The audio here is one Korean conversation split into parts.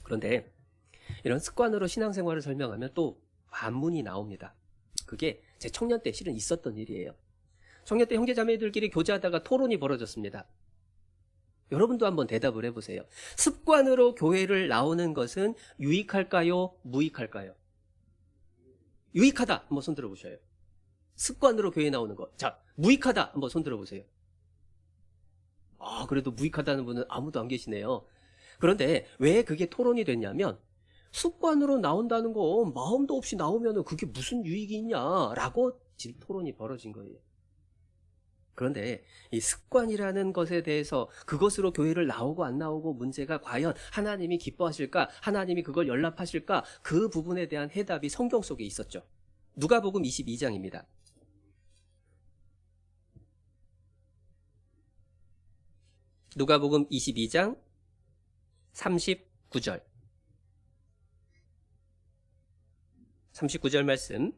그런데 이런 습관으로 신앙생활을 설명하면 또 반문이 나옵니다. 그게 제 청년 때 실은 있었던 일이에요. 청년 때 형제자매들끼리 교제하다가 토론이 벌어졌습니다. 여러분도 한번 대답을 해보세요. 습관으로 교회를 나오는 것은 유익할까요? 무익할까요? 유익하다. 한번 손 들어보셔요. 습관으로 교회 나오는 거. 자, 무익하다. 한번 손 들어보세요. 그래도 무익하다는 분은 아무도 안 계시네요. 그런데 왜 그게 토론이 됐냐면 습관으로 나온다는 거 마음도 없이 나오면 그게 무슨 유익이 있냐라고 토론이 벌어진 거예요. 그런데 이 습관이라는 것에 대해서 그것으로 교회를 나오고 안 나오고 문제가 과연 하나님이 기뻐하실까? 하나님이 그걸 연락하실까? 그 부분에 대한 해답이 성경 속에 있었죠. 누가복음 22장입니다. 누가복음 22장 39절. 39절 말씀.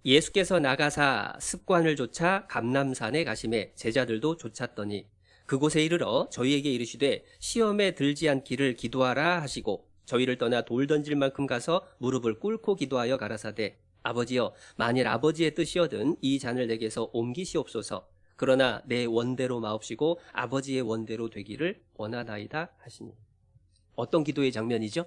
예수께서 나가사 습관을 좇아 감람산에 가시매 제자들도 쫓았더니 그곳에 이르러 저희에게 이르시되 시험에 들지 않기를 기도하라 하시고 저희를 떠나 돌 던질 만큼 가서 무릎을 꿇고 기도하여 가라사대 아버지여 만일 아버지의 뜻이거든 이 잔을 내게서 옮기시옵소서 그러나 내 원대로 마옵시고 아버지의 원대로 되기를 원하나이다 하시니. 어떤 기도의 장면이죠?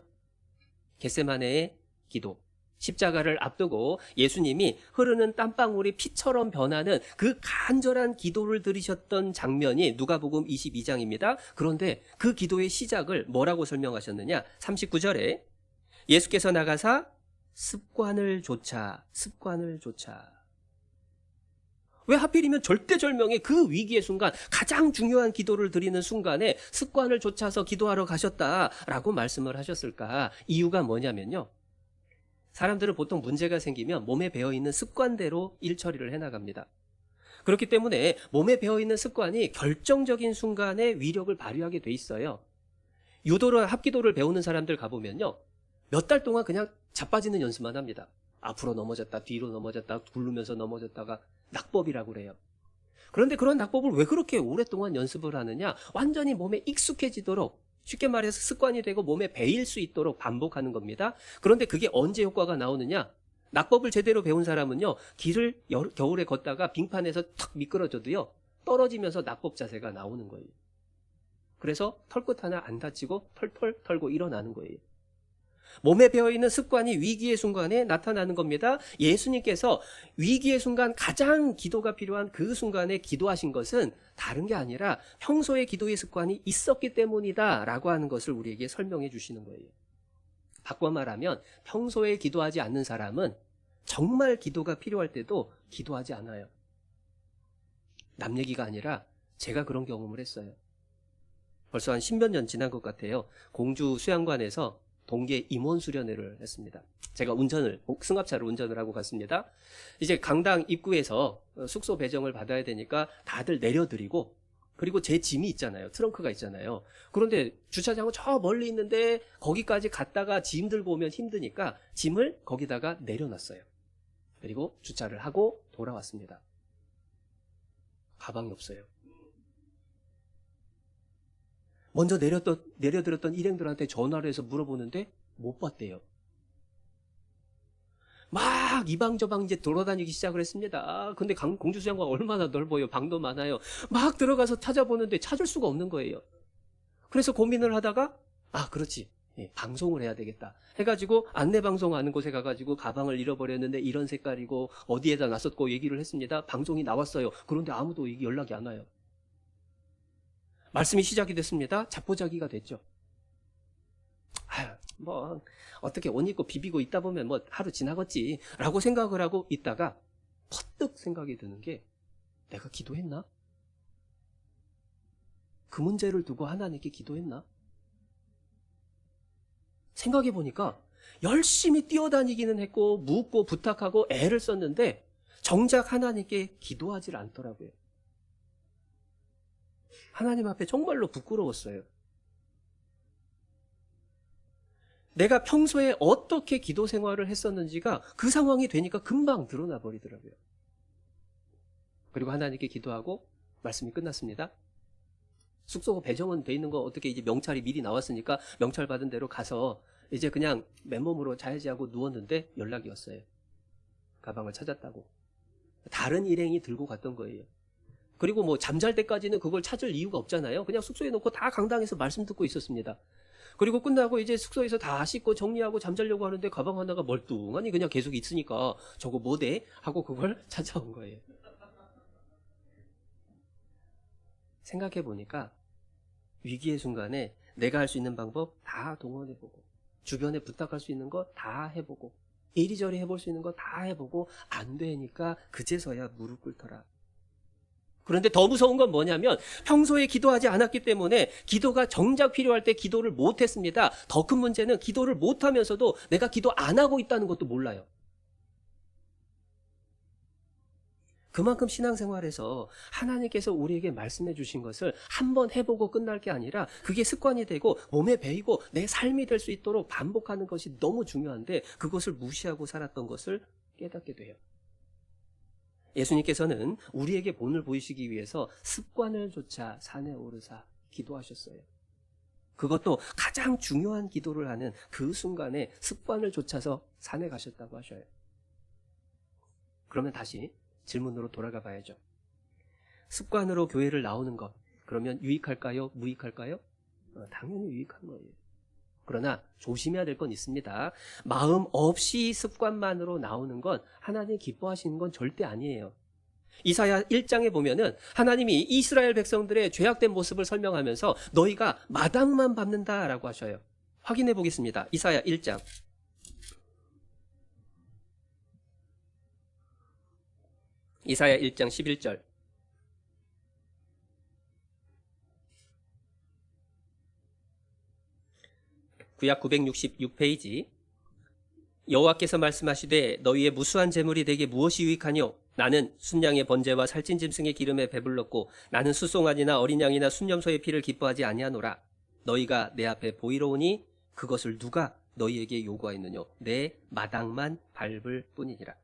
겟세마네의 기도. 십자가를 앞두고 예수님이 흐르는 땀방울이 피처럼 변하는 그 간절한 기도를 드리셨던 장면이 누가복음 22장입니다. 그런데 그 기도의 시작을 뭐라고 설명하셨느냐? 39절에 예수께서 나가사 습관을 좇아. 왜 하필이면 절대절명의 그 위기의 순간, 가장 중요한 기도를 드리는 순간에 습관을 좇아서 기도하러 가셨다라고 말씀을 하셨을까? 이유가 뭐냐면요. 사람들은 보통 문제가 생기면 몸에 배어있는 습관대로 일 처리를 해나갑니다. 그렇기 때문에 몸에 배어있는 습관이 결정적인 순간에 위력을 발휘하게 돼 있어요. 유도를, 합기도를 배우는 사람들 가보면요. 몇 달 동안 그냥 자빠지는 연습만 합니다. 앞으로 넘어졌다, 뒤로 넘어졌다, 굴르면서 넘어졌다가 낙법이라고 그래요. 그런데 그런 낙법을 왜 그렇게 오랫동안 연습을 하느냐? 완전히 몸에 익숙해지도록, 쉽게 말해서 습관이 되고 몸에 배일 수 있도록 반복하는 겁니다. 그런데 그게 언제 효과가 나오느냐? 낙법을 제대로 배운 사람은요, 길을 겨울에 걷다가 빙판에서 탁 미끄러져도요, 떨어지면서 낙법 자세가 나오는 거예요. 그래서 털끝 하나 안 다치고 털털 털고 일어나는 거예요. 몸에 배어있는 습관이 위기의 순간에 나타나는 겁니다. 예수님께서 위기의 순간, 가장 기도가 필요한 그 순간에 기도하신 것은 다른 게 아니라 평소에 기도의 습관이 있었기 때문이다 라고 하는 것을 우리에게 설명해 주시는 거예요. 바꿔 말하면 평소에 기도하지 않는 사람은 정말 기도가 필요할 때도 기도하지 않아요. 남 얘기가 아니라 제가 그런 경험을 했어요. 벌써 한 10몇 년 지난 것 같아요. 공주 수양관에서 동계 임원 수련회를 했습니다. 제가 승합차로 운전을 하고 갔습니다. 이제 강당 입구에서 숙소 배정을 받아야 되니까 다들 내려드리고, 그리고 제 짐이 있잖아요. 트렁크가 있잖아요. 그런데 주차장은 저 멀리 있는데 거기까지 갔다가 짐 들고 오면 힘드니까 짐을 거기다가 내려놨어요. 그리고 주차를 하고 돌아왔습니다. 가방이 없어요. 먼저 내려드렸던 일행들한테 전화를 해서 물어보는데 못 봤대요. 막 이방저방 이제 돌아다니기 시작을 했습니다. 근데 공주수양관 얼마나 넓어요. 방도 많아요. 막 들어가서 찾아보는데 찾을 수가 없는 거예요. 그래서 고민을 하다가 그렇지. 방송을 해야 되겠다 해가지고 안내방송하는 곳에 가가지고 가방을 잃어버렸는데 이런 색깔이고 어디에다 놨었고 얘기를 했습니다. 방송이 나왔어요. 그런데 아무도 연락이 안 와요. 말씀이 시작이 됐습니다. 자포자기가 됐죠. 어떻게 옷 입고 비비고 있다 보면 하루 지나겠지 라고 생각을 하고 있다가 퍼뜩 생각이 드는 게, 내가 기도했나? 그 문제를 두고 하나님께 기도했나? 생각해 보니까 열심히 뛰어다니기는 했고 묻고 부탁하고 애를 썼는데 정작 하나님께 기도하질 않더라고요. 하나님 앞에 정말로 부끄러웠어요. 내가 평소에 어떻게 기도 생활을 했었는지가 그 상황이 되니까 금방 드러나 버리더라고요. 그리고 하나님께 기도하고 말씀이 끝났습니다. 숙소 배정은 돼 있는 거 어떻게 이제 명찰이 미리 나왔으니까 명찰 받은 대로 가서 이제 그냥 맨몸으로 자야지 하고 누웠는데 연락이 왔어요. 가방을 찾았다고. 다른 일행이 들고 갔던 거예요. 그리고 뭐 잠잘 때까지는 그걸 찾을 이유가 없잖아요. 그냥 숙소에 놓고 다 강당에서 말씀 듣고 있었습니다. 그리고 끝나고 이제 숙소에서 다 씻고 정리하고 잠자려고 하는데 가방 하나가 멀뚱하니 그냥 계속 있으니까 저거 뭐대? 하고 그걸 찾아온 거예요. 생각해 보니까 위기의 순간에 내가 할 수 있는 방법 다 동원해보고 주변에 부탁할 수 있는 거 다 해보고 이리저리 해볼 수 있는 거 다 해보고 안 되니까 그제서야 무릎 꿇더라. 그런데 더 무서운 건 뭐냐면 평소에 기도하지 않았기 때문에 기도가 정작 필요할 때 기도를 못했습니다. 더 큰 문제는 기도를 못하면서도 내가 기도 안 하고 있다는 것도 몰라요. 그만큼 신앙생활에서 하나님께서 우리에게 말씀해 주신 것을 한번 해보고 끝날 게 아니라 그게 습관이 되고 몸에 배이고 내 삶이 될 수 있도록 반복하는 것이 너무 중요한데 그것을 무시하고 살았던 것을 깨닫게 돼요. 예수님께서는 우리에게 본을 보이시기 위해서 습관을 조차 산에 오르사 기도하셨어요. 그것도 가장 중요한 기도를 하는 그 순간에 습관을 좇아서 산에 가셨다고 하셔요. 그러면 다시 질문으로 돌아가 봐야죠. 습관으로 교회를 나오는 것, 그러면 유익할까요? 무익할까요? 당연히 유익한 거예요. 그러나 조심해야 될 건 있습니다. 마음 없이 습관만으로 나오는 건 하나님 기뻐하시는 건 절대 아니에요. 이사야 1장에 보면은 하나님이 이스라엘 백성들의 죄악된 모습을 설명하면서 너희가 마당만 밟는다라고 하셔요. 확인해 보겠습니다. 이사야 1장. 이사야 1장 11절. 구약 966페이지. 여호와께서 말씀하시되 너희의 무수한 재물이 내게 무엇이 유익하뇨? 나는 순양의 번제와 살찐 짐승의 기름에 배불렀고 나는 수송아지나 어린 양이나 순염소의 피를 기뻐하지 아니하노라. 너희가 내 앞에 보이러 오니 그것을 누가 너희에게 요구하였느뇨? 내 마당만 밟을 뿐이니라.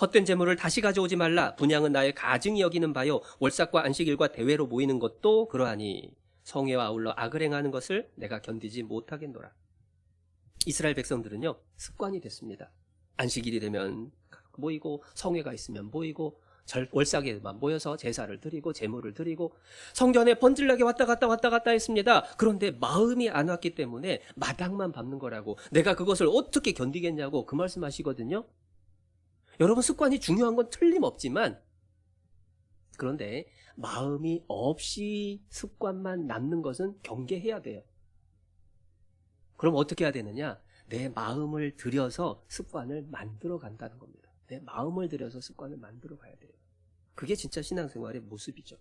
헛된 재물을 다시 가져오지 말라. 분향은 나의 가증이 여기는 바요. 월삭과 안식일과 대회로 모이는 것도 그러하니 성회와 아울러 악을 행하는 것을 내가 견디지 못하겠노라. 이스라엘 백성들은요, 습관이 됐습니다. 안식일이 되면 모이고 성회가 있으면 모이고 월삭에만 모여서 제사를 드리고 제물을 드리고 성전에 번질나게 왔다 갔다 했습니다. 그런데 마음이 안 왔기 때문에 마당만 밟는 거라고, 내가 그것을 어떻게 견디겠냐고 그 말씀하시거든요. 여러분, 습관이 중요한 건 틀림없지만 그런데 마음이 없이 습관만 남는 것은 경계해야 돼요. 그럼 어떻게 해야 되느냐? 내 마음을 들여서 습관을 만들어 간다는 겁니다. 내 마음을 들여서 습관을 만들어 가야 돼요. 그게 진짜 신앙생활의 모습이죠.